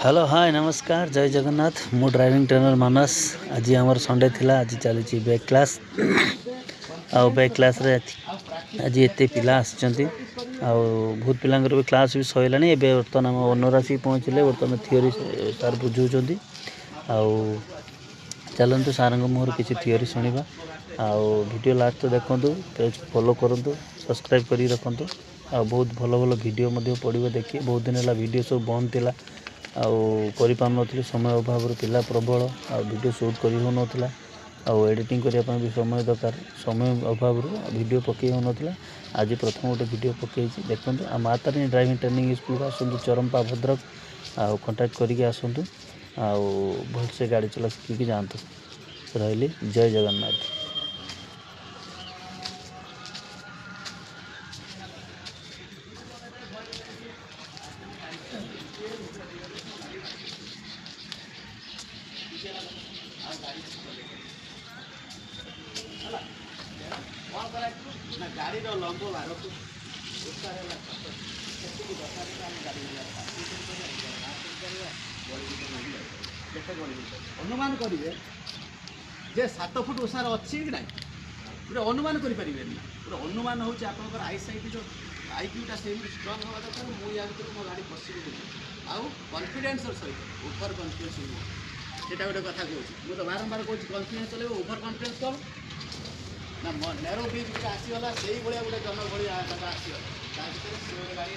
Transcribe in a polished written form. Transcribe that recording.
Hello hi नमस्कार जय जगन्नाथ मु ड्राइविंग ट्रेनर मानस आज आमर संडे थिला आज चली बैक क्लास आउ बैक क्लास रे आज एते पिला आछंती आउ बहुत पिलांगर भी क्लास भी सइलानी एबे बर्तन हम ओनर आसी पहुँचले बर्तन थियोरी सर बुझुचंती आउ चलंतु सारंग मोर किसी थियोरी सुनिबा आउ वीडियो लास्ट तो देखंतु पेज फॉलो करंतु सब्सक्राइब करी रखंतु आ बहुत भलो भलो वीडियो मध्ये पड़िबो देखि बहुत दिन हला वीडियो सब बंद थिला आउ करि पाम नथली समय अभाव पिला प्रबल आ वीडियो शूट करि हो नथला आउ एडिटिंग करिया ପାଇଁ भी समय दरकार समय अभाव वीडियो पकई हो नथला आज प्रथम गोटे वीडियो पकई देखंतु आ मातारिणी ड्राइविंग ट्रेनिंग स्कूल का आसंतु चरंपा भद्रक आउ कांटेक्ट करिके आसंतु आउ भल से गाड़ी चला सीखिके जांतु रहली जय जगन्नाथ। गाड़ी लंबो भारत अनुमान करेंगे जे 7 फुट ओसार अच्छी कि ना पूरा अनुमान करें पूरा अनुमान हूँ आप आई सैट जो आईक्यूटा से स्ट्रंग हवा दरकार मुझे या भर मो गाड़ी पशि आउ कन्फिडेन्स सहित ओभर कन्फिडेन्स सेटा गोटे कथा कहूँ मुझे तो बारंबार कहूँ कन्फिडेन्स चलो ओभर कन्फिडेन्स कम ना नेरो बीच आसीगला से भाया गोटे जन भाया आसीगला गाड़ी